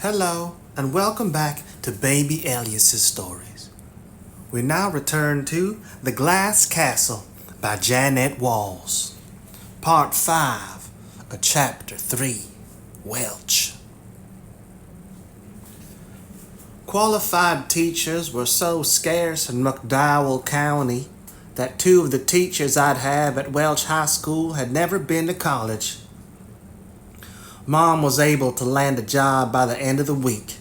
Hello, and welcome back to Baby Elias's Stories. We now return to The Glass Castle by Jeannette Walls, Part 5 of Chapter 3, Welch. Qualified teachers were so scarce in McDowell County that two of the teachers I'd have at Welch High School had never been to college. Mom was able to land a job by the end of the week.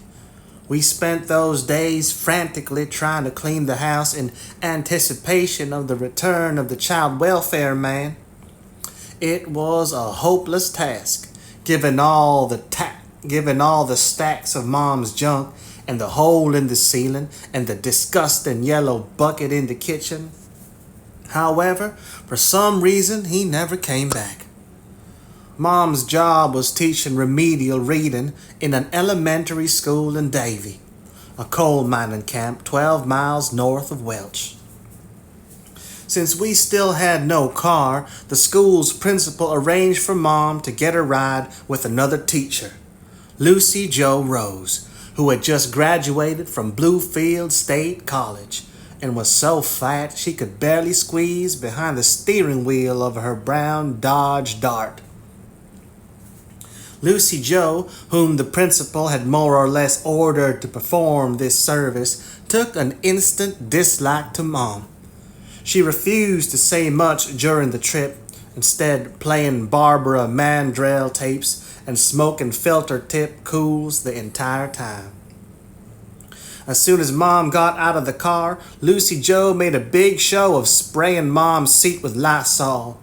We spent those days frantically trying to clean the house in anticipation of the return of the child welfare man. It was a hopeless task, given all the stacks of Mom's junk and the hole in the ceiling and the disgusting yellow bucket in the kitchen. However, for some reason, he never came back. Mom's job was teaching remedial reading in an elementary school in Davie, a coal mining camp 12 miles north of Welch. Since we still had no car, the school's principal arranged for Mom to get a ride with another teacher, Lucy Jo Rose, who had just graduated from Bluefield State College and was so fat she could barely squeeze behind the steering wheel of her brown Dodge Dart. Lucy Jo, whom the principal had more or less ordered to perform this service, took an instant dislike to Mom. She refused to say much during the trip, instead playing Barbara Mandrell tapes and smoking filter-tip cools the entire time. As soon as Mom got out of the car, Lucy Jo made a big show of spraying Mom's seat with Lysol.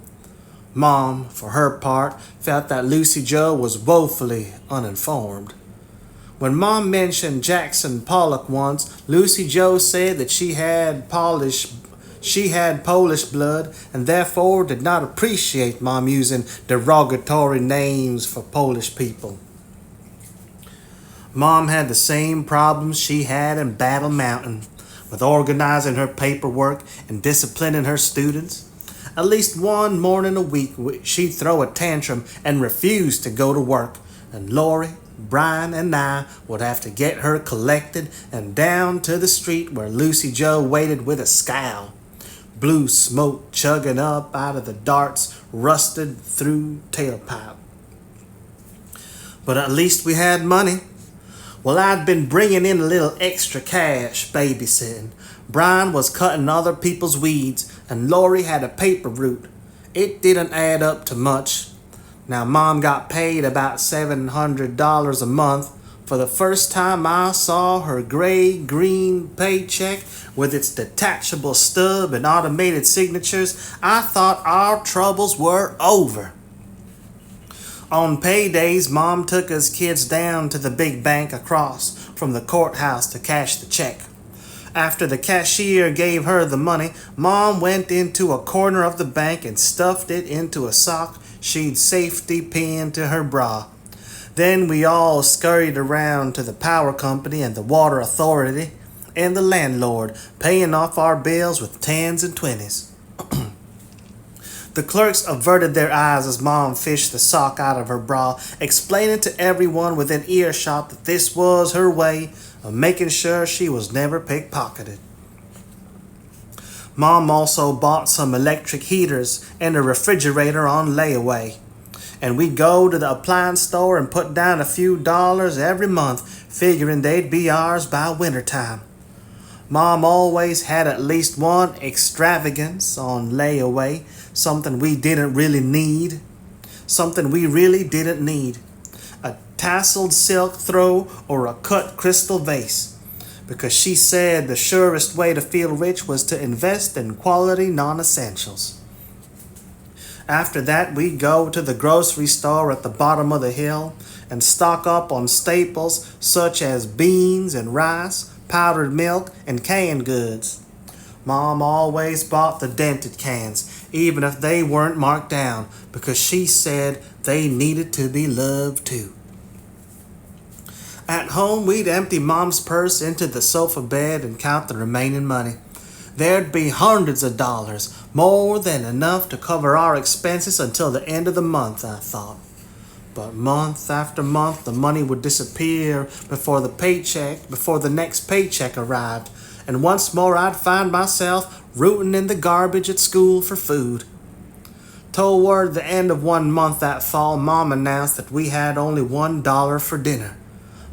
Mom, for her part, felt that Lucy Jo was woefully uninformed. When Mom mentioned Jackson Pollock once, Lucy Jo said that she had Polish blood and therefore did not appreciate Mom using derogatory names for Polish people. Mom had the same problems she had in Battle Mountain, with organizing her paperwork and disciplining her students. At least one morning a week, she'd throw a tantrum and refuse to go to work, and Lori, Brian, and I would have to get her collected and down to the street where Lucy Jo waited with a scowl, blue smoke chugging up out of the Dart's rusted-through tailpipe. But at least we had money. Well, I'd been bringing in a little extra cash babysitting. Brian was cutting other people's weeds, and Lori had a paper route. It didn't add up to much. Now, Mom got paid about $700 a month. For the first time I saw her gray-green paycheck with its detachable stub and automated signatures, I thought our troubles were over. On paydays, Mom took us kids down to the big bank across from the courthouse to cash the check. After the cashier gave her the money, Mom went into a corner of the bank and stuffed it into a sock she'd safety pinned to her bra. Then we all scurried around to the power company and the water authority and the landlord, paying off our bills with 10s and 20s. The clerks averted their eyes as Mom fished the sock out of her bra, explaining to everyone within earshot that this was her way of making sure she was never pickpocketed. Mom also bought some electric heaters and a refrigerator on layaway, and we'd go to the appliance store and put down a few dollars every month, figuring they'd be ours by wintertime. Mom always had at least one extravagance on layaway, something we really didn't need. A tasseled silk throw or a cut crystal vase, because she said the surest way to feel rich was to invest in quality non-essentials. After that, we'd go to the grocery store at the bottom of the hill and stock up on staples such as beans and rice, powdered milk, and canned goods. Mom always bought the dented cans, even if they weren't marked down, because she said they needed to be loved too. At home, we'd empty Mom's purse into the sofa bed and count the remaining money. There'd be hundreds of dollars, more than enough to cover our expenses until the end of the month, I thought. But month after month, the money would disappear before the next paycheck arrived, and once more I'd find myself rooting in the garbage at school for food. Toward the end of one month that fall, Mom announced that we had only $1 for dinner.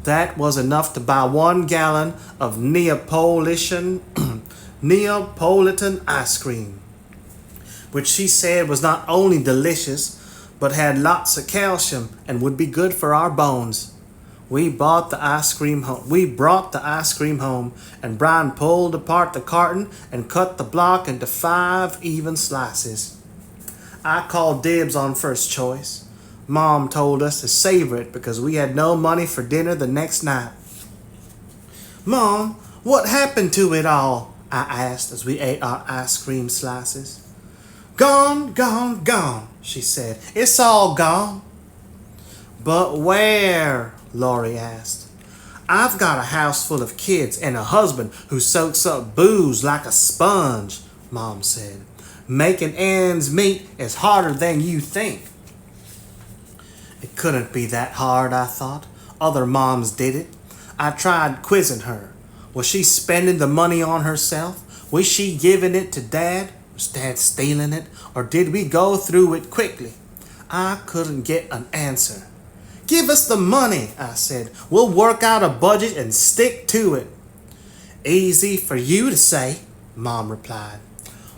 That was enough to buy 1 gallon of Neapolitan ice cream, which she said was not only delicious, but had lots of calcium and would be good for our bones. We brought the ice cream home, and Brian pulled apart the carton and cut the block into 5 even slices. I called dibs on first choice. Mom told us to savor it because we had no money for dinner the next night. "Mom, what happened to it all?" I asked as we ate our ice cream slices. "Gone, gone, gone," she said. "It's all gone." "But where?" Laurie asked. "I've got a house full of kids and a husband who soaks up booze like a sponge," Mom said. "Making ends meet is harder than you think." It couldn't be that hard, I thought. Other moms did it. I tried quizzing her. Was she spending the money on herself? Was she giving it to Dad? Was Dad stealing it? Or did we go through it quickly? I couldn't get an answer. "Give us the money," I said. "We'll work out a budget and stick to it." "Easy for you to say," Mom replied.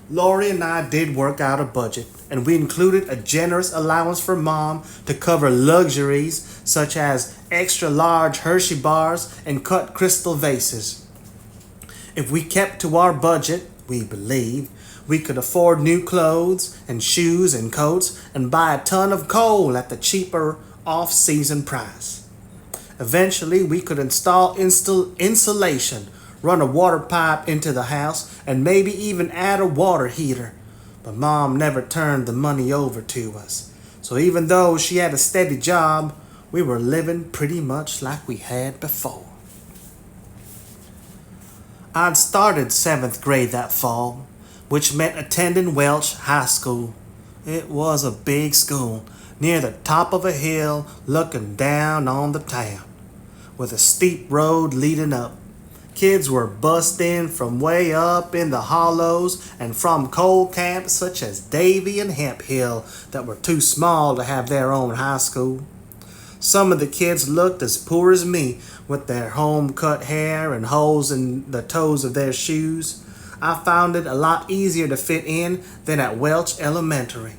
Laurie and I did work out a budget, and we included a generous allowance for Mom to cover luxuries such as extra large Hershey bars and cut crystal vases. If we kept to our budget, we believed, we could afford new clothes and shoes and coats and buy a ton of coal at the cheaper off-season price. Eventually, we could install insulation, run a water pipe into the house, and maybe even add a water heater. But Mom never turned the money over to us. So even though she had a steady job, we were living pretty much like we had before. I'd started 7th grade that fall, which meant attending Welch High School. It was a big school, near the top of a hill looking down on the town, with a steep road leading up. Kids were bussed in from way up in the hollows and from coal camps such as Davy and Hemp Hill that were too small to have their own high school. Some of the kids looked as poor as me with their home-cut hair and holes in the toes of their shoes. I found it a lot easier to fit in than at Welch Elementary.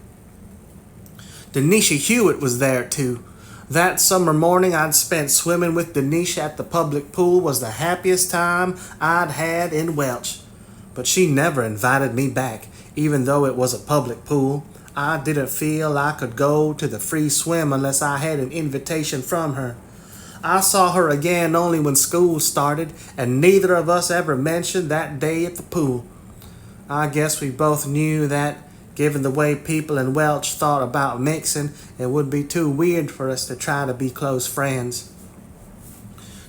Denisha Hewitt was there too. That summer morning I'd spent swimming with Denisha at the public pool was the happiest time I'd had in Welch. But she never invited me back, even though it was a public pool. I didn't feel I could go to the free swim unless I had an invitation from her. I saw her again only when school started, and neither of us ever mentioned that day at the pool. I guess we both knew that, given the way people in Welch thought about mixing, it would be too weird for us to try to be close friends.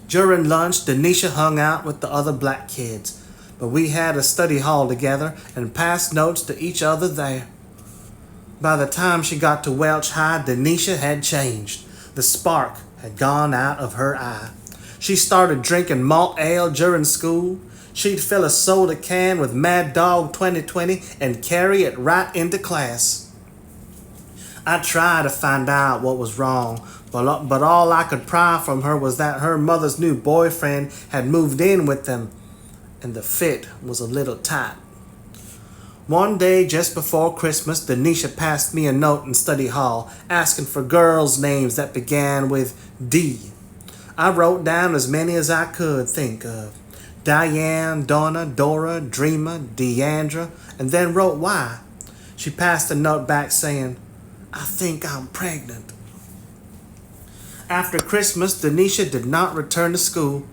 During lunch, Denisha hung out with the other black kids, but we had a study hall together and passed notes to each other there. By the time she got to Welch High, Denisha had changed. The spark had gone out of her eye. She started drinking malt ale during school. She'd fill a soda can with Mad Dog 2020 and carry it right into class. I tried to find out what was wrong, but all I could pry from her was that her mother's new boyfriend had moved in with them, and the fit was a little tight. One day just before Christmas, Denisha passed me a note in study hall asking for girls' names that began with D. I wrote down as many as I could think of. Diane, Donna, Dora, Dreama, Deandra, and then wrote Y. She passed a note back saying, "I think I'm pregnant." After Christmas, Denisha did not return to school.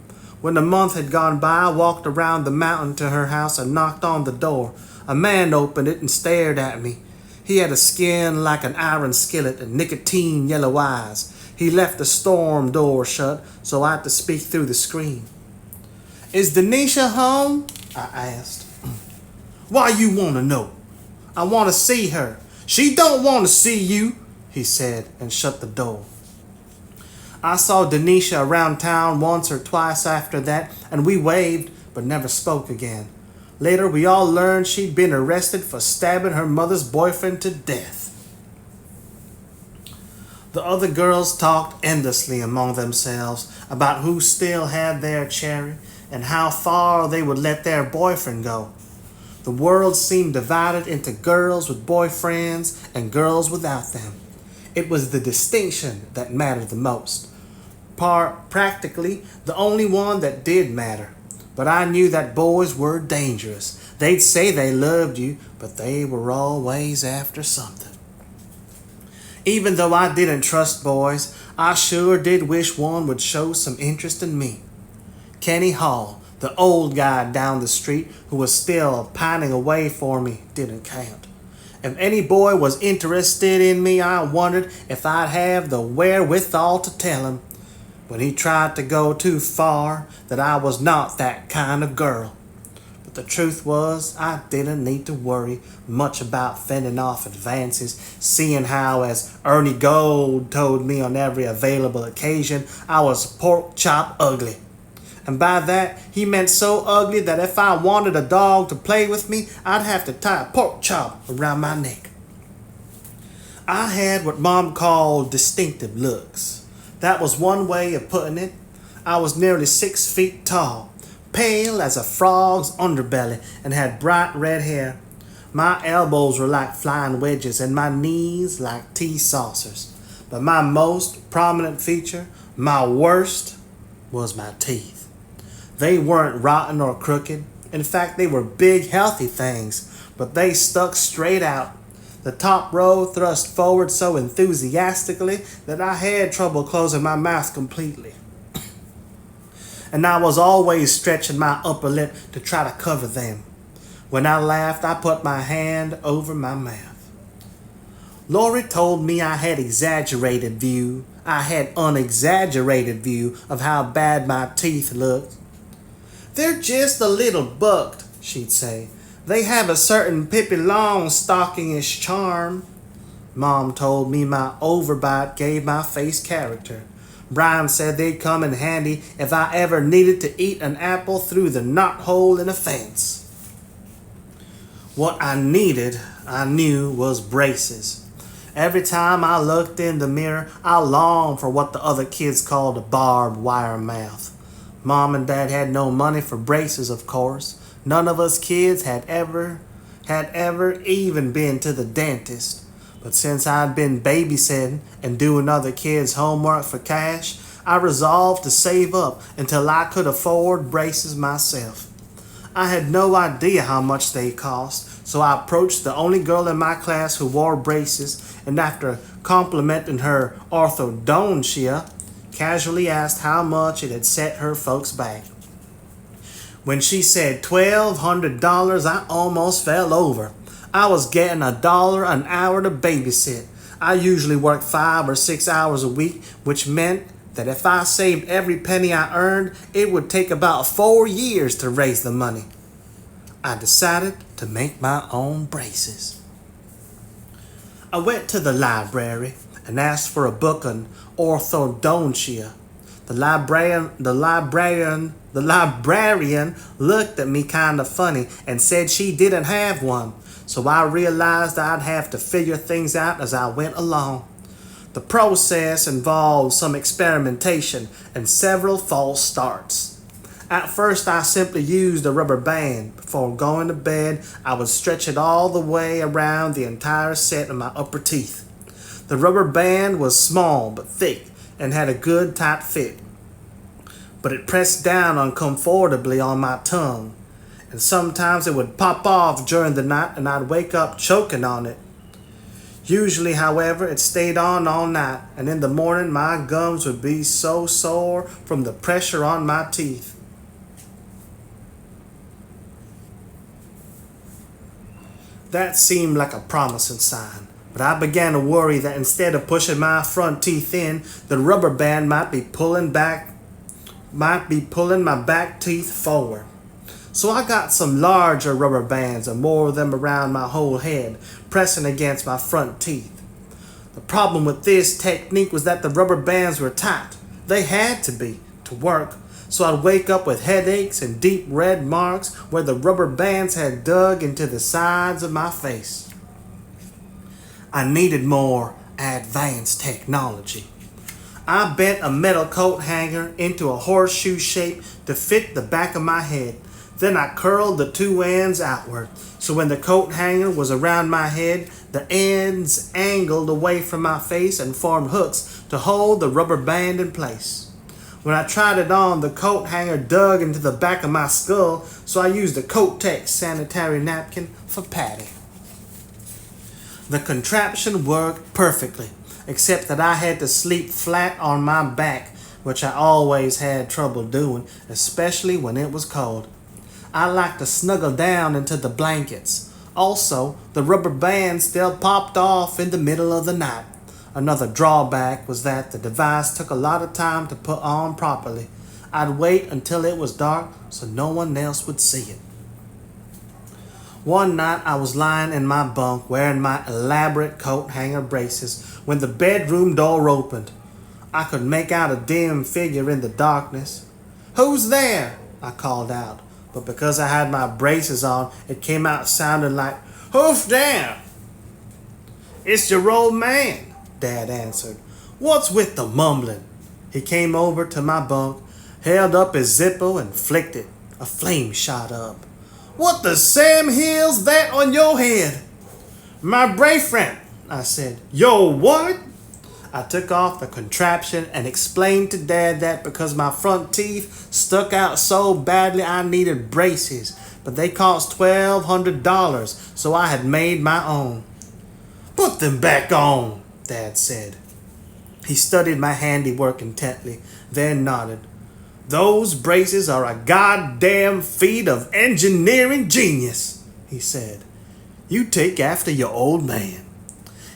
When a month had gone by, I walked around the mountain to her house and knocked on the door. A man opened it and stared at me. He had a skin like an iron skillet and nicotine yellow eyes. He left the storm door shut, so I had to speak through the screen. "Is Denisha home?" I asked. "Why you want to know?" "I want to see her." "She don't want to see you," he said, and shut the door. I saw Denisha around town once or twice after that, and we waved but never spoke again. Later, we all learned she'd been arrested for stabbing her mother's boyfriend to death. The other girls talked endlessly among themselves about who still had their cherry and how far they would let their boyfriend go. The world seemed divided into girls with boyfriends and girls without them. It was the distinction that mattered the most. Practically the only one that did matter. But I knew that boys were dangerous. They'd say they loved you, but they were always after something. Even though I didn't trust boys, I sure did wish one would show some interest in me. Kenny Hall, the old guy down the street who was still pining away for me, didn't count. If any boy was interested in me, I wondered if I'd have the wherewithal to tell him, when he tried to go too far, that I was not that kind of girl. But the truth was, I didn't need to worry much about fending off advances, seeing how, as Ernie Gold told me on every available occasion, I was pork chop ugly. And by that, he meant so ugly that if I wanted a dog to play with me, I'd have to tie a pork chop around my neck. I had what Mom called distinctive looks. That was one way of putting it. I was nearly 6 feet tall, pale as a frog's underbelly, and had bright red hair. My elbows were like flying wedges and my knees like tea saucers. But my most prominent feature, my worst, was my teeth. They weren't rotten or crooked. In fact, they were big, healthy things, but they stuck straight out. The top row thrust forward so enthusiastically that I had trouble closing my mouth completely. And I was always stretching my upper lip to try to cover them. When I laughed, I put my hand over my mouth. Lori told me I had unexaggerated view of how bad my teeth looked. They're just a little bucked, she'd say. They have a certain Pippi Longstockingish charm. Mom told me my overbite gave my face character. Brian said they'd come in handy if I ever needed to eat an apple through the knothole in a fence. What I needed, I knew, was braces. Every time I looked in the mirror, I longed for what the other kids called a barbed wire mouth. Mom and Dad had no money for braces, of course. None of us kids had ever even been to the dentist. But since I'd been babysitting and doing other kids' homework for cash, I resolved to save up until I could afford braces myself. I had no idea how much they cost, so I approached the only girl in my class who wore braces, and after complimenting her orthodontia, casually asked how much it had set her folks back. When she said $1,200, I almost fell over. I was getting $1 an hour to babysit. I usually worked 5 or 6 hours a week, which meant that if I saved every penny I earned, it would take about 4 years to raise the money. I decided to make my own braces. I went to the library and asked for a book on orthodontia. The librarian looked at me kind of funny and said she didn't have one, so I realized I'd have to figure things out as I went along. The process involved some experimentation and several false starts. At first, I simply used a rubber band. Before going to bed, I would stretch it all the way around the entire set of my upper teeth. The rubber band was small but thick and had a good tight fit, but it pressed down uncomfortably on my tongue, and sometimes it would pop off during the night and I'd wake up choking on it. Usually, however, it stayed on all night, and in the morning my gums would be so sore from the pressure on my teeth. That seemed like a promising sign, but I began to worry that instead of pushing my front teeth in, the rubber band might be pulling my back teeth forward. So I got some larger rubber bands and wore them around my whole head, pressing against my front teeth. The problem with this technique was that the rubber bands were tight, They had to be, to work. So I'd wake up with headaches and deep red marks where the rubber bands had dug into the sides of my face. I needed more advanced technology. I bent a metal coat hanger into a horseshoe shape to fit the back of my head. Then I curled the two ends outward, so when the coat hanger was around my head, the ends angled away from my face and formed hooks to hold the rubber band in place. When I tried it on, the coat hanger dug into the back of my skull, so I used a Kotex sanitary napkin for padding. The contraption worked perfectly, except that I had to sleep flat on my back, which I always had trouble doing, especially when it was cold. I liked to snuggle down into the blankets. Also, the rubber band still popped off in the middle of the night. Another drawback was that the device took a lot of time to put on properly. I'd wait until it was dark so no one else would see it. One night I was lying in my bunk wearing my elaborate coat hanger braces when the bedroom door opened. I could make out a dim figure in the darkness. "Who's there?" I called out, but because I had my braces on, it came out sounding like, "Hoof down." "It's your old man," Dad answered. "What's with the mumbling?" He came over to my bunk, held up his Zippo and flicked it. A flame shot up. "What the Sam Hill's that on your head?" "My boyfriend," I said. "Yo, what?" I took off the contraption and explained to Dad that because my front teeth stuck out so badly I needed braces, but they cost $1,200, so I had made my own. "Put them back on," Dad said. He studied my handiwork intently, then nodded. "Those braces are a goddamn feat of engineering genius," he said. "You take after your old man."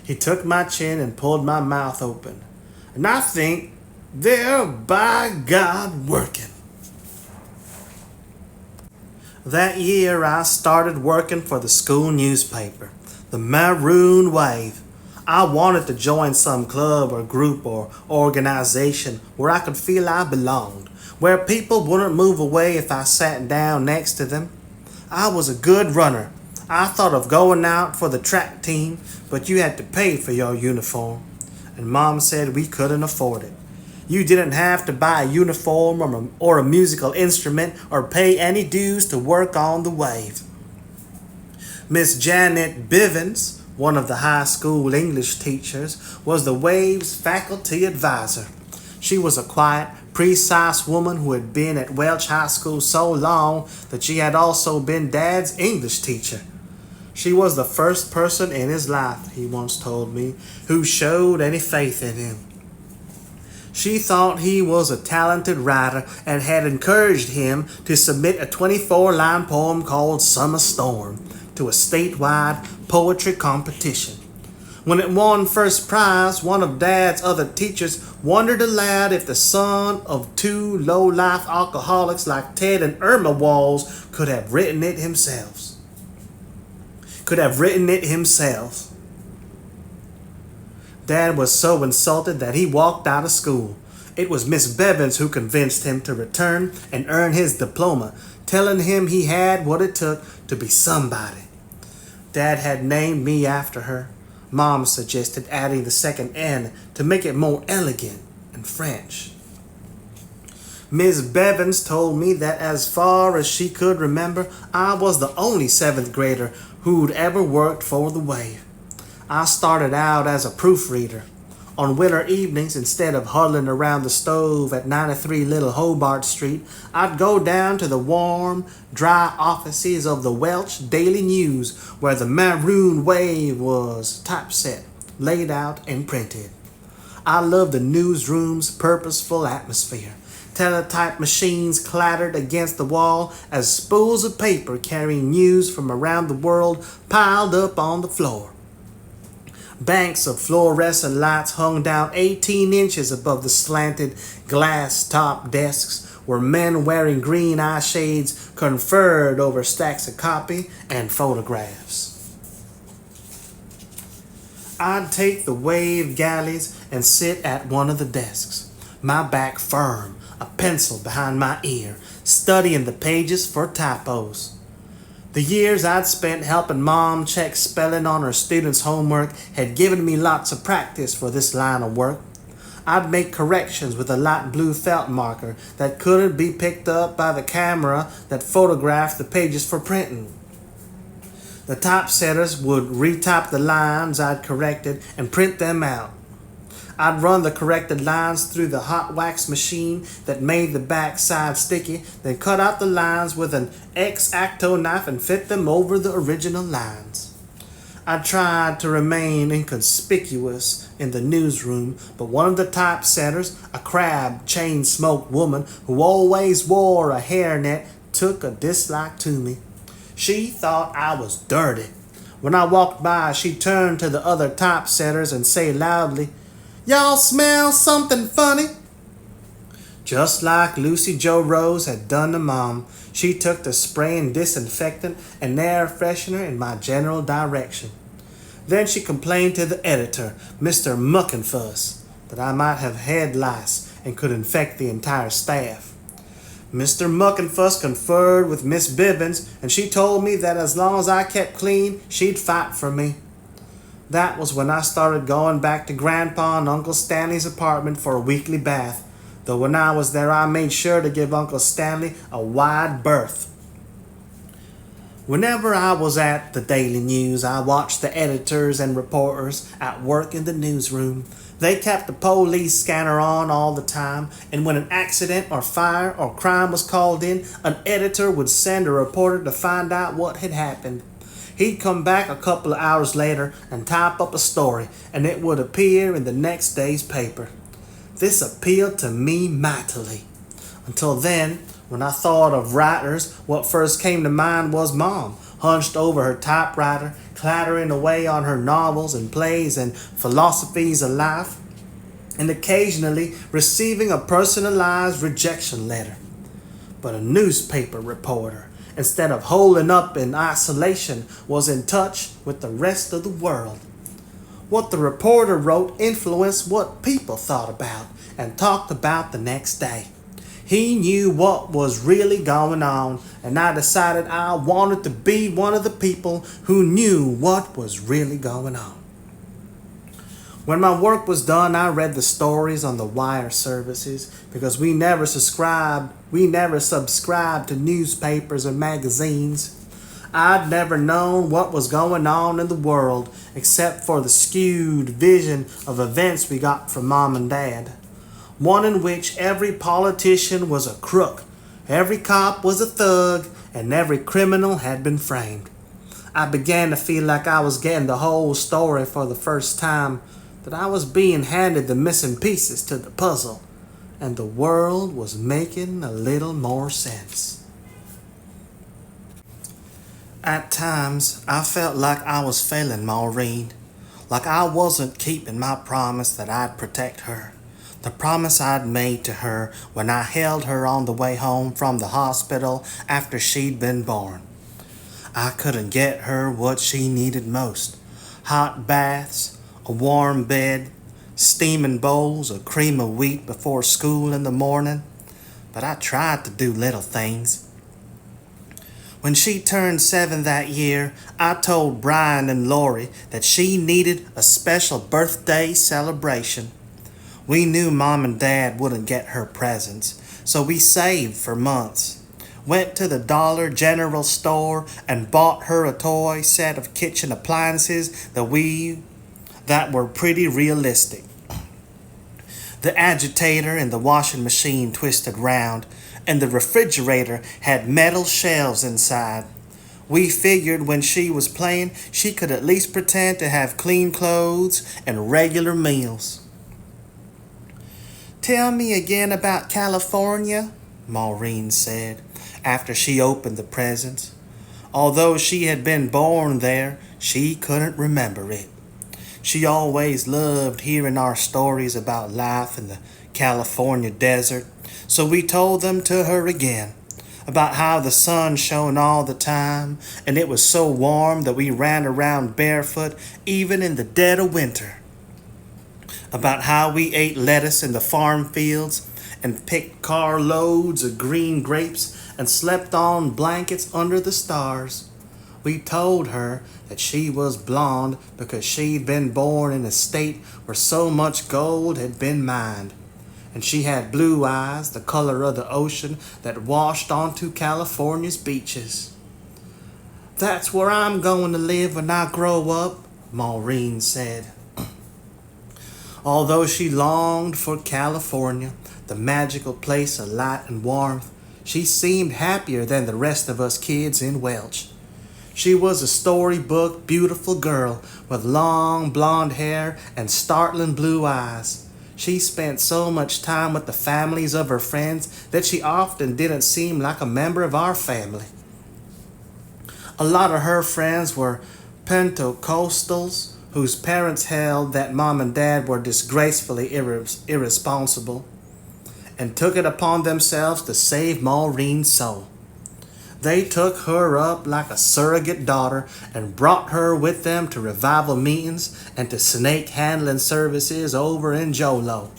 He took my chin and pulled my mouth open. "And I think they're by God working." That year I started working for the school newspaper, the Maroon Wave. I wanted to join some club or group or organization where I could feel I belonged, where people wouldn't move away if I sat down next to them. I was a good runner. I thought of going out for the track team, but you had to pay for your uniform. And Mom said we couldn't afford it. You didn't have to buy a uniform or a musical instrument or pay any dues to work on the Wave. Miss Jeannette Bivens, one of the high school English teachers, was the Wave's faculty advisor. She was a quiet, precise woman who had been at Welch High School so long that she had also been Dad's English teacher. She was the first person in his life, he once told me, who showed any faith in him. She thought he was a talented writer and had encouraged him to submit a 24-line poem called Summer Storm to a statewide poetry competition. When it won first prize, one of Dad's other teachers wondered aloud if the son of two low-life alcoholics like Ted and Irma Walls could have written it himself. Dad was so insulted that he walked out of school. It was Miss Bevins who convinced him to return and earn his diploma, telling him he had what it took to be somebody. Dad had named me after her. Mom suggested adding the second N to make it more elegant and French. Miss Bevins told me that as far as she could remember, I was the only 7th grader who'd ever worked for the Wave. I started out as a proofreader. On winter evenings, instead of huddling around the stove at 93 Little Hobart Street, I'd go down to the warm, dry offices of the Welch Daily News, where the Maroon Wave was typeset, laid out, and printed. I loved the newsroom's purposeful atmosphere. Teletype machines clattered against the wall as spools of paper carrying news from around the world piled up on the floor. Banks of fluorescent lights hung down 18 inches above the slanted glass-top desks where men wearing green eye shades conferred over stacks of copy and photographs. I'd take the Wave galleys and sit at one of the desks. my back firm, a pencil behind my ear, studying the pages for typos. The years I'd spent helping Mom check spelling on her students' homework had given me lots of practice for this line of work. I'd make corrections with a light blue felt marker that couldn't be picked up by the camera that photographed the pages for printing. The typesetters would retype the lines I'd corrected and print them out. I'd run the corrected lines through the hot wax machine that made the back side sticky, then cut out the lines with an X-Acto knife and fit them over the original lines. I tried to remain inconspicuous in the newsroom, but one of the typesetters, a crab chain-smoked woman who always wore a hairnet, took a dislike to me. She thought I was dirty. When I walked by, she turned to the other typesetters and said loudly, "Y'all smell something funny?" Just like Lucy Joe Rose had done to Mom, she took to spraying disinfectant and air freshener in my general direction. Then she complained to the editor, Mr. Muckinfuss, that I might have head lice and could infect the entire staff. Mr. Muckinfuss conferred with Miss Bibbins, and she told me that as long as I kept clean, she'd fight for me. That was when I started going back to Grandpa and Uncle Stanley's apartment for a weekly bath, though when I was there I made sure to give Uncle Stanley a wide berth. Whenever I was at the Daily News, I watched the editors and reporters at work in the newsroom. They kept the police scanner on all the time, and when an accident or fire or crime was called in, an editor would send a reporter to find out what had happened. He'd come back a couple of hours later and type up a story, and it would appear in the next day's paper. This appealed to me mightily. Until then, when I thought of writers, what first came to mind was Mom, hunched over her typewriter, clattering away on her novels and plays and philosophies of life, and occasionally receiving a personalized rejection letter. But a newspaper reporter, instead of holding up in isolation, was in touch with the rest of the world. What the reporter wrote influenced what people thought about and talked about the next day. He knew what was really going on, and I decided I wanted to be one of the people who knew what was really going on. When my work was done, I read the stories on the wire services because we never subscribed to newspapers or magazines. I'd never known what was going on in the world except for the skewed vision of events we got from Mom and Dad. One in which every politician was a crook, every cop was a thug, and every criminal had been framed. I began to feel like I was getting the whole story for the first time, that I was being handed the missing pieces to the puzzle, and the world was making a little more sense. At times, I felt like I was failing Maureen, like I wasn't keeping my promise that I'd protect her. The promise I'd made to her when I held her on the way home from the hospital after she'd been born. I couldn't get her what she needed most. Hot baths, a warm bed, steaming bowls of cream of wheat before school in the morning. But I tried to do little things. When she turned 7 that year, I told Brian and Lori that she needed a special birthday celebration. We knew Mom and Dad wouldn't get her presents, so we saved for months. Went to the Dollar General store and bought her a toy set of kitchen appliances that were pretty realistic. The agitator in the washing machine twisted round, and the refrigerator had metal shelves inside. We figured when she was playing, she could at least pretend to have clean clothes and regular meals. "Tell me again about California," Maureen said, after she opened the presents. Although she had been born there, she couldn't remember it. She always loved hearing our stories about life in the California desert, so we told them to her again, about how the sun shone all the time, and it was so warm that we ran around barefoot even in the dead of winter. about how we ate lettuce in the farm fields and picked carloads of green grapes and slept on blankets under the stars. We told her that she was blonde because she'd been born in a state where so much gold had been mined. And she had blue eyes, the color of the ocean that washed onto California's beaches. "That's where I'm going to live when I grow up," Maureen said. Although she longed for California, the magical place of light and warmth, she seemed happier than the rest of us kids in Welch. She was a storybook, beautiful girl with long blonde hair and startling blue eyes. She spent so much time with the families of her friends that she often didn't seem like a member of our family. A lot of her friends were Pentecostals whose parents held that mom and dad were disgracefully irresponsible and took it upon themselves to save Maureen's soul. They took her up like a surrogate daughter and brought her with them to revival meetings and to snake handling services over in Jolo.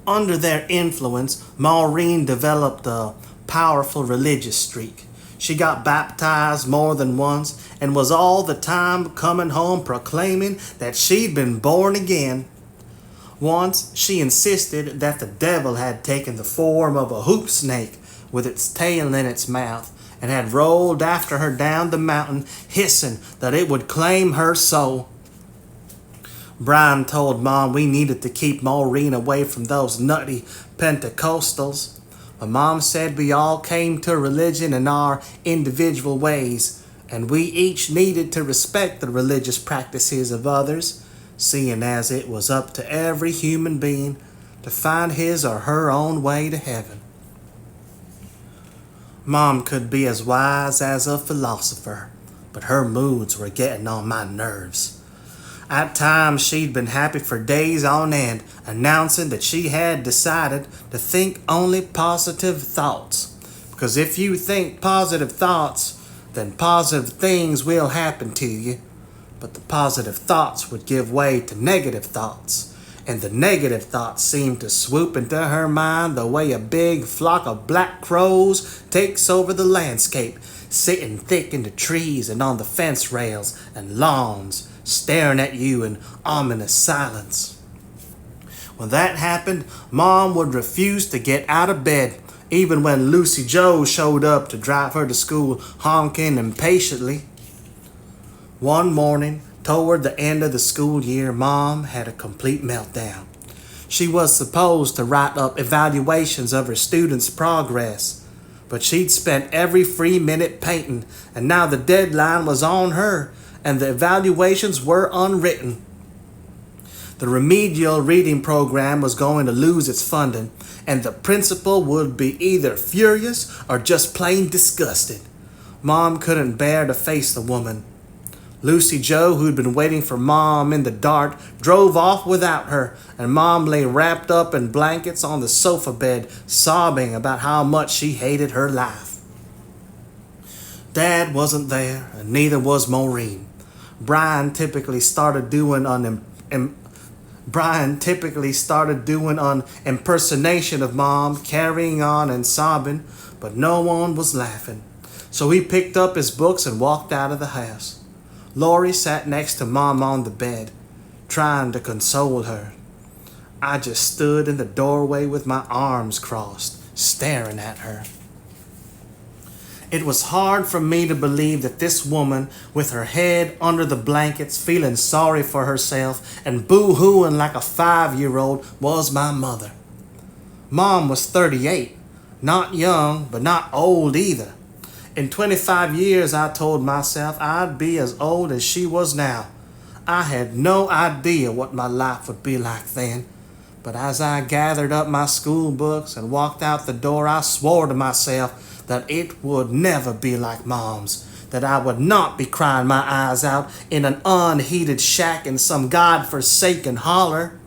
Under their influence, Maureen developed a powerful religious streak. She got baptized more than once and was all the time coming home proclaiming that she'd been born again. Once she insisted that the devil had taken the form of a hoop snake with its tail in its mouth and had rolled after her down the mountain, hissing that it would claim her soul. Brian told Mom we needed to keep Maureen away from those nutty Pentecostals. But Mom said we all came to religion in our individual ways, and we each needed to respect the religious practices of others, seeing as it was up to every human being to find his or her own way to heaven. Mom could be as wise as a philosopher, but her moods were getting on my nerves. At times she'd been happy for days on end, announcing that she had decided to think only positive thoughts. Because if you think positive thoughts, then positive things will happen to you. But the positive thoughts would give way to negative thoughts. And the negative thoughts seemed to swoop into her mind the way a big flock of black crows takes over the landscape, sitting thick in the trees and on the fence rails and lawns, staring at you in ominous silence. When that happened, Mom would refuse to get out of bed, even when Lucy Joe showed up to drive her to school honking impatiently. One morning, toward the end of the school year, Mom had a complete meltdown. She was supposed to write up evaluations of her students' progress, but she'd spent every free minute painting, and now the deadline was on her, and the evaluations were unwritten. The remedial reading program was going to lose its funding, and the principal would be either furious or just plain disgusted. Mom couldn't bear to face the woman. Lucy Joe, who'd been waiting for Mom in the dark, drove off without her, and Mom lay wrapped up in blankets on the sofa bed, sobbing about how much she hated her life. Dad wasn't there, and neither was Maureen. Brian typically started doing an impersonation of Mom, carrying on and sobbing, but no one was laughing. So he picked up his books and walked out of the house. Lori sat next to Mom on the bed, trying to console her. I just stood in the doorway with my arms crossed, staring at her. It was hard for me to believe that this woman, with her head under the blankets, feeling sorry for herself and boo-hooing like a 5-year-old, was my mother. Mom was 38, not young, but not old either. In 25 years, I told myself I'd be as old as she was now. I had no idea what my life would be like then. But as I gathered up my school books and walked out the door, I swore to myself that it would never be like Mom's, that I would not be crying my eyes out in an unheated shack in some God-forsaken holler.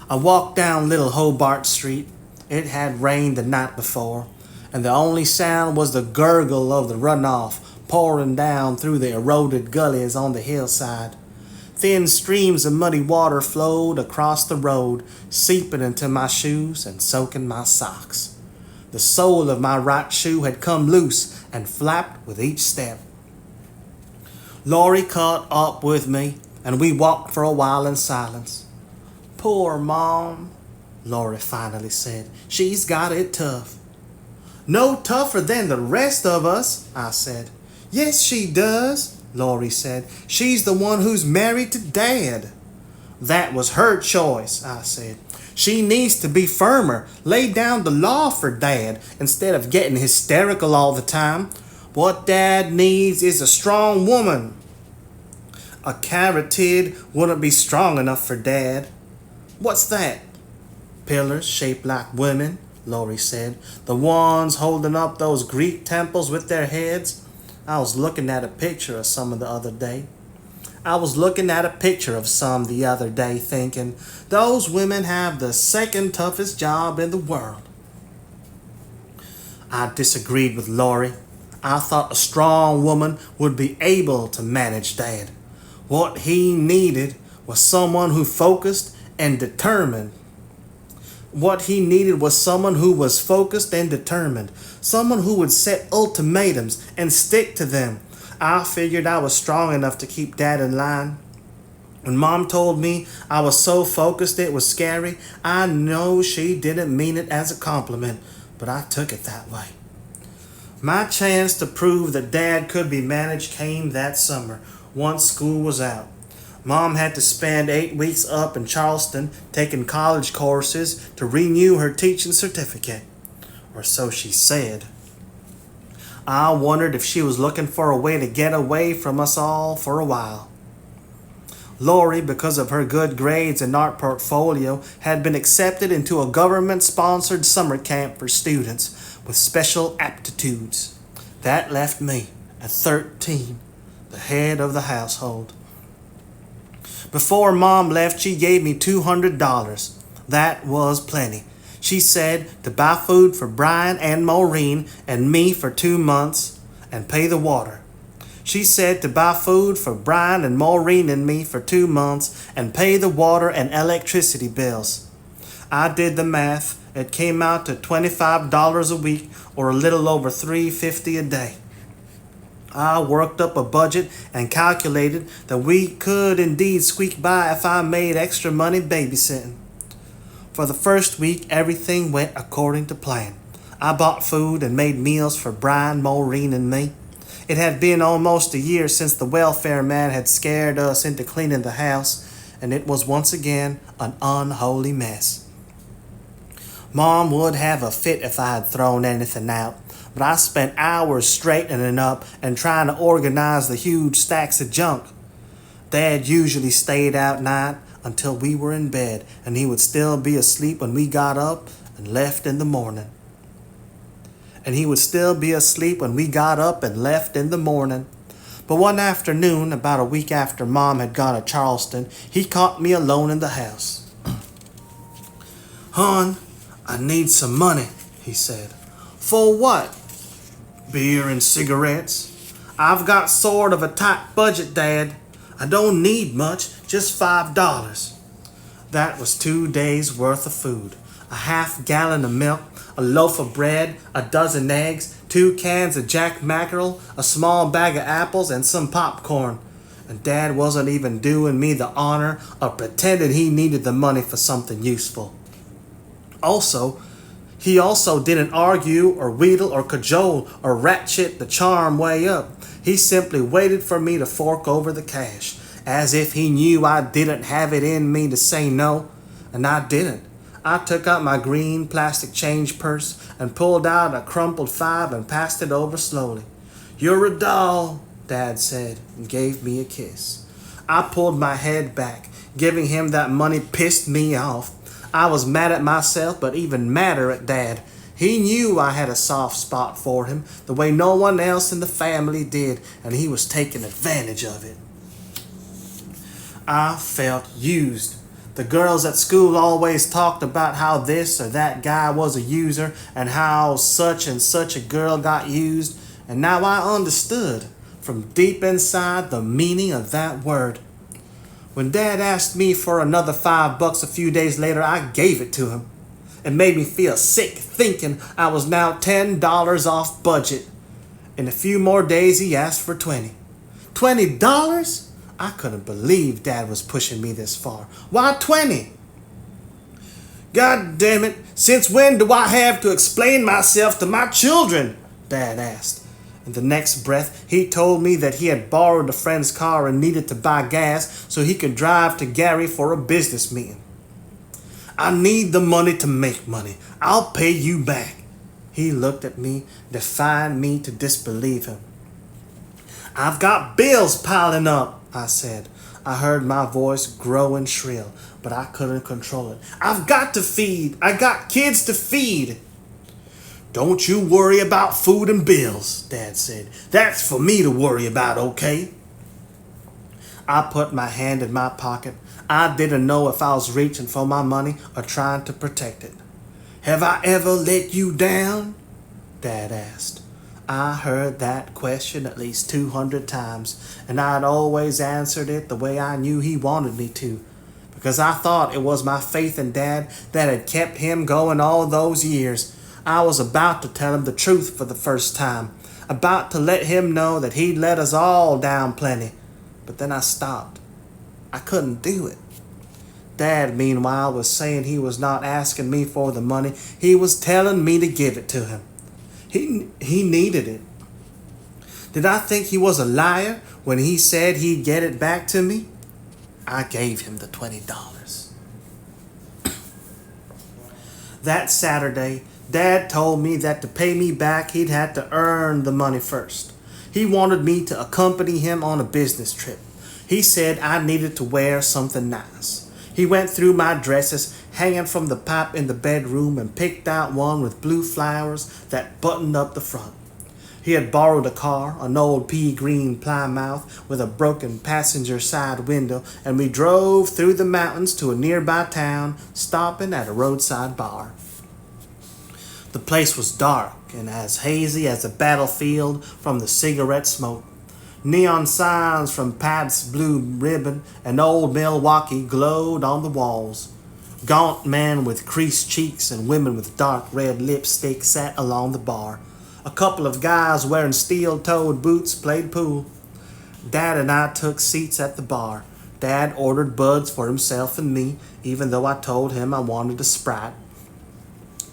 I walked down Little Hobart Street. It had rained the night before, and the only sound was the gurgle of the runoff pouring down through the eroded gullies on the hillside. Thin streams of muddy water flowed across the road, seeping into my shoes and soaking my socks. The sole of my right shoe had come loose and flapped with each step. Laurie caught up with me, and we walked for a while in silence. "Poor Mom," Laurie finally said. "She's got it tough." "No tougher than the rest of us," I said. "Yes, she does," Laurie said. "She's the one who's married to Dad." "That was her choice," I said. "She needs to be firmer, lay down the law for Dad instead of getting hysterical all the time. What Dad needs is a strong woman." "A carotid wouldn't be strong enough for Dad." "What's that?" "Pillars shaped like women," Laurie said. "The ones holding up those Greek temples with their heads." I was looking at a picture of some the other day, thinking, those women have the second toughest job in the world. I disagreed with Laurie. I thought a strong woman would be able to manage Dad. What he needed was someone who focused and determined. Someone who would set ultimatums and stick to them. I figured I was strong enough to keep Dad in line. When Mom told me I was so focused it was scary, I know she didn't mean it as a compliment, but I took it that way. My chance to prove that Dad could be managed came that summer, once school was out. Mom had to spend 8 weeks up in Charleston taking college courses to renew her teaching certificate. Or so she said. I wondered if she was looking for a way to get away from us all for a while. Laurie, because of her good grades and art portfolio, had been accepted into a government-sponsored summer camp for students with special aptitudes. That left me, at 13, the head of the household. Before Mom left, she gave me $200. That was plenty. She said to buy food for Brian and Maureen and me for 2 months and pay the water. She said to buy food for Brian and Maureen and me for 2 months and pay the water and electricity bills. I did the math. It came out to $25 a week, or a little over $3.50 a day. I worked up a budget and calculated that we could indeed squeak by if I made extra money babysitting. For the first week, everything went according to plan. I bought food and made meals for Brian, Maureen, and me. It had been almost a year since the welfare man had scared us into cleaning the house, and it was once again an unholy mess. Mom would have a fit if I had thrown anything out, but I spent hours straightening up and trying to organize the huge stacks of junk. Dad usually stayed out night until we were in bed, and he would still be asleep when we got up and left in the morning. But one afternoon, about a week after Mom had gone to Charleston, he caught me alone in the house. "Hon, I need some money," he said. "For what?" "Beer and cigarettes." "I've got sort of a tight budget, Dad. I don't need much, just $5. That was 2 days' worth of food. A half gallon of milk, a loaf of bread, a dozen eggs, 2 cans of jack mackerel, a small bag of apples, and some popcorn. And Dad wasn't even doing me the honor of pretending he needed the money for something useful. He also didn't argue or wheedle or cajole or ratchet the charm way up. He simply waited for me to fork over the cash, as if he knew I didn't have it in me to say no, and I didn't. I took out my green plastic change purse and pulled out a crumpled $5 and passed it over slowly. "You're a doll," Dad said, and gave me a kiss. I pulled my head back. Giving him that money pissed me off. I was mad at myself, but even madder at Dad. He knew I had a soft spot for him, the way no one else in the family did, and he was taking advantage of it. I felt used. The girls at school always talked about how this or that guy was a user and how such and such a girl got used, and now I understood from deep inside the meaning of that word. When Dad asked me for another $5 a few days later, I gave it to him. It made me feel sick thinking I was now $10 off budget. In a few more days, he asked for 20. $20? I couldn't believe Dad was pushing me this far. Why 20? God damn it, since when do I have to explain myself to my children? Dad asked. In the next breath, he told me that he had borrowed a friend's car and needed to buy gas so he could drive to Gary for a business meeting. I need the money to make money. I'll pay you back. He looked at me, defying me to disbelieve him. I've got bills piling up, I said. I heard my voice grow and shrill, but I couldn't control it. I've got to feed. I got kids to feed. Don't you worry about food and bills, Dad said. That's for me to worry about, okay? I put my hand in my pocket. I didn't know if I was reaching for my money or trying to protect it. Have I ever let you down? Dad asked. I heard that question at least 200 times, and I'd always answered it the way I knew he wanted me to, because I thought it was my faith in Dad that had kept him going all those years. I was about to tell him the truth for the first time, about to let him know that he'd let us all down plenty. But then I stopped. I couldn't do it. Dad, meanwhile, was saying he was not asking me for the money. He was telling me to give it to him. He needed it. Did I think he was a liar when he said he'd get it back to me? I gave him the $20. That Saturday, Dad told me that to pay me back, he'd had to earn the money first. He wanted me to accompany him on a business trip. He said I needed to wear something nice. He went through my dresses hanging from the pipe in the bedroom and picked out one with blue flowers that buttoned up the front. He had borrowed a car, an old pea green Plymouth with a broken passenger side window, and we drove through the mountains to a nearby town, stopping at a roadside bar. The place was dark and as hazy as a battlefield from the cigarette smoke. Neon signs from Pabst's Blue Ribbon and Old Milwaukee glowed on the walls. Gaunt men with creased cheeks and women with dark red lipstick sat along the bar. A couple of guys wearing steel-toed boots played pool. Dad and I took seats at the bar. Dad ordered buds for himself and me, even though I told him I wanted a Sprite.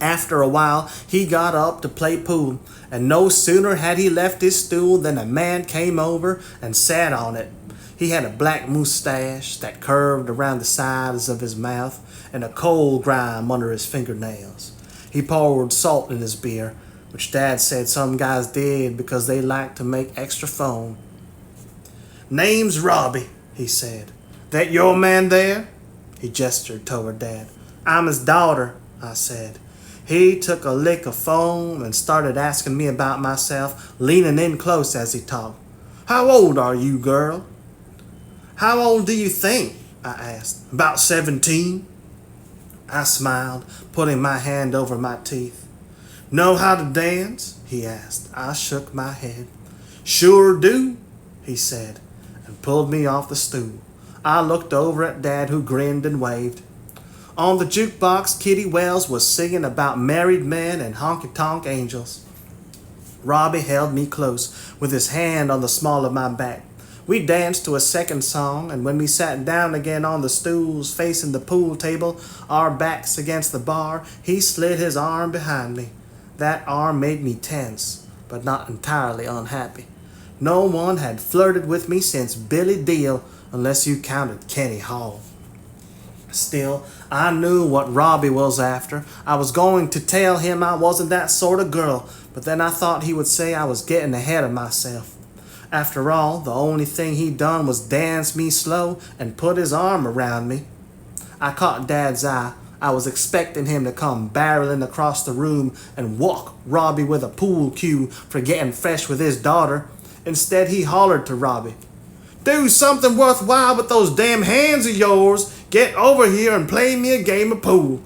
After a while, he got up to play pool, and no sooner had he left his stool than a man came over and sat on it. He had a black mustache that curved around the sides of his mouth and a coal grime under his fingernails. He poured salt in his beer, which Dad said some guys did because they liked to make extra foam. "Name's Robbie," he said. "That your man there?" He gestured toward Dad. "I'm his daughter," I said. He took a lick of foam and started asking me about myself, leaning in close as he talked. "How old are you, girl?" "How old do you think?" I asked. "About 17. I smiled, putting my hand over my teeth. "Know how to dance?" he asked. I shook my head. "Sure do," he said, and pulled me off the stool. I looked over at Dad, who grinned and waved. On the jukebox, Kitty Wells was singing about married men and honky-tonk angels. Robbie held me close, with his hand on the small of my back. We danced to a second song, and when we sat down again on the stools facing the pool table, our backs against the bar, he slid his arm behind me. That arm made me tense, but not entirely unhappy. No one had flirted with me since Billy Deal, unless you counted Kenny Hall. Still, I knew what Robbie was after. I was going to tell him I wasn't that sort of girl, but then I thought he would say I was getting ahead of myself. After all, the only thing he'd done was dance me slow and put his arm around me. I caught Dad's eye. I was expecting him to come barreling across the room and walk Robbie with a pool cue for getting fresh with his daughter. Instead, he hollered to Robbie, "Do something worthwhile with those damn hands of yours. Get over here and play me a game of pool."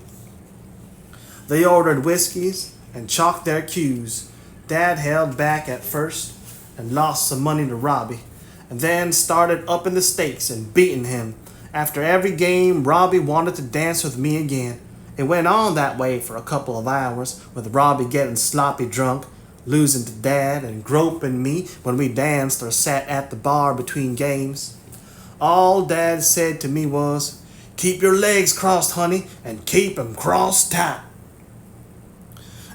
They ordered whiskeys and chalked their cues. Dad held back at first and lost some money to Robbie, and then started upping the stakes and beating him. After every game, Robbie wanted to dance with me again. It went on that way for a couple of hours, with Robbie getting sloppy drunk, losing to Dad, and groping me when we danced or sat at the bar between games. All Dad said to me was, "Keep your legs crossed, honey, and keep 'em crossed tight."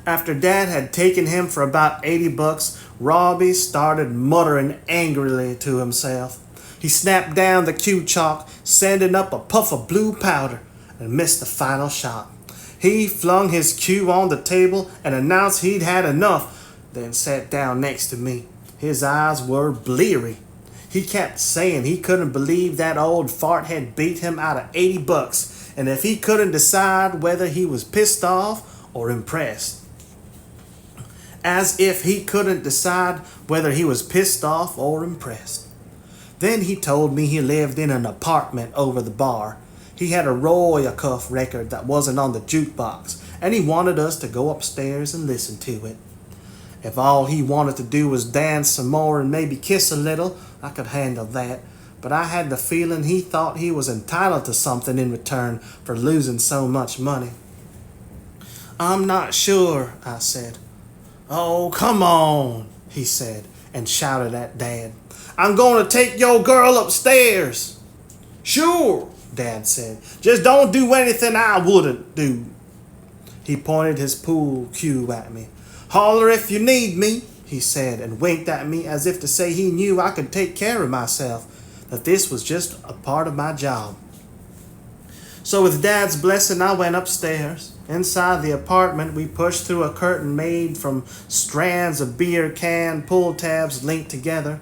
After Dad had taken him for about $80, Robbie started muttering angrily to himself. He snapped down the cue chalk, sending up a puff of blue powder, and missed the final shot. He flung his cue on the table and announced he'd had enough, then sat down next to me. His eyes were bleary. He kept saying he couldn't believe that old fart had beat him out of $80, and if he couldn't decide whether he was pissed off or impressed. As if he couldn't decide whether he was pissed off or impressed. Then he told me he lived in an apartment over the bar. He had a Royal Cuff record that wasn't on the jukebox, and he wanted us to go upstairs and listen to it. If all he wanted to do was dance some more and maybe kiss a little, I could handle that, but I had the feeling he thought he was entitled to something in return for losing so much money. "I'm not sure," I said. "Oh, come on," he said, and shouted at Dad. "I'm going to take your girl upstairs." "Sure," Dad said. "Just don't do anything I wouldn't do." He pointed his pool cue at me. "Holler if you need me," he said, and winked at me as if to say he knew I could take care of myself, that this was just a part of my job. So with Dad's blessing, I went upstairs. Inside the apartment, we pushed through a curtain made from strands of beer can pull tabs linked together.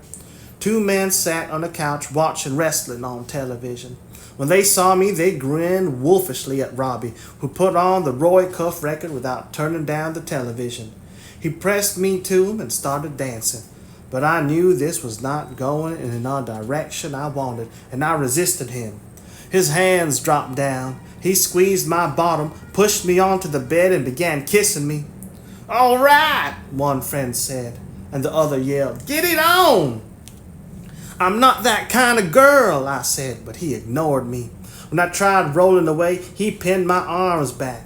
Two men sat on a couch watching wrestling on television. When they saw me, they grinned wolfishly at Robbie, who put on the Roy Cuff record without turning down the television. He pressed me to him and started dancing, but I knew this was not going in a direction I wanted, and I resisted him. His hands dropped down. He squeezed my bottom, pushed me onto the bed, and began kissing me. "All right," one friend said, and the other yelled, "Get it on!" "I'm not that kind of girl," I said, but he ignored me. When I tried rolling away, he pinned my arms back.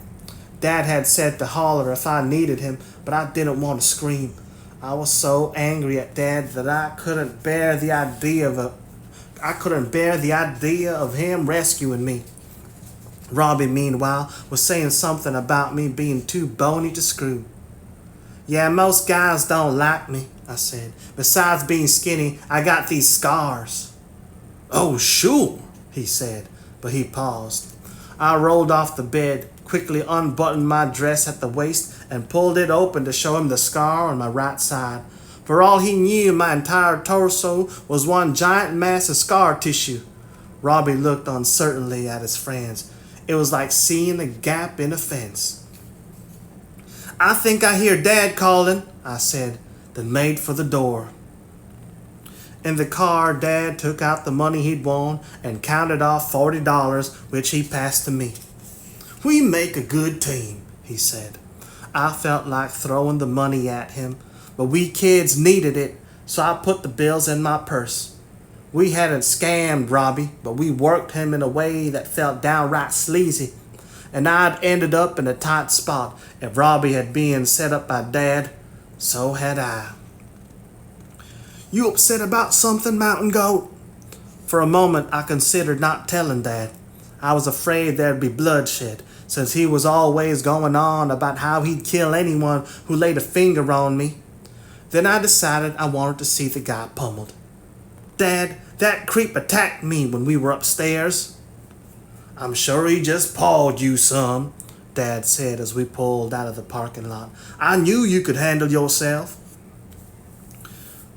Dad had said to holler if I needed him, but I didn't want to scream. I was so angry at Dad that I couldn't bear the idea of him rescuing me. Robbie, meanwhile, was saying something about me being too bony to screw. "Yeah, most guys don't like me," I said. "Besides being skinny, I got these scars." "Oh, sure," he said, but he paused. I rolled off the bed, quickly unbuttoned my dress at the waist, and pulled it open to show him the scar on my right side. For all he knew, my entire torso was one giant mass of scar tissue. Robbie looked uncertainly at his friends. It was like seeing a gap in a fence. "I think I hear Dad calling," I said, then made for the door. In the car, Dad took out the money he'd won and counted off $40, which he passed to me. "We make a good team," he said. I felt like throwing the money at him, but we kids needed it, so I put the bills in my purse. We hadn't scammed Robbie, but we worked him in a way that felt downright sleazy, and I'd ended up in a tight spot. If Robbie had been set up by Dad, so had I. "You upset about something, Mountain Goat?" For a moment, I considered not telling Dad. I was afraid there'd be bloodshed, since he was always going on about how he'd kill anyone who laid a finger on me. Then I decided I wanted to see the guy pummeled. "Dad, that creep attacked me when we were upstairs." "I'm sure he just pawed you some," Dad said as we pulled out of the parking lot. "I knew you could handle yourself."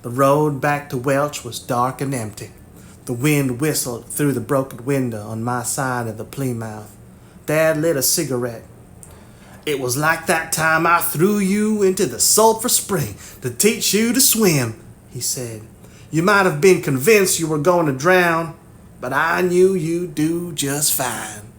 The road back to Welch was dark and empty. The wind whistled through the broken window on my side of the Plymouth. Dad lit a cigarette. "It was like that time I threw you into the sulphur spring to teach you to swim," he said. "You might have been convinced you were going to drown, but I knew you'd do just fine."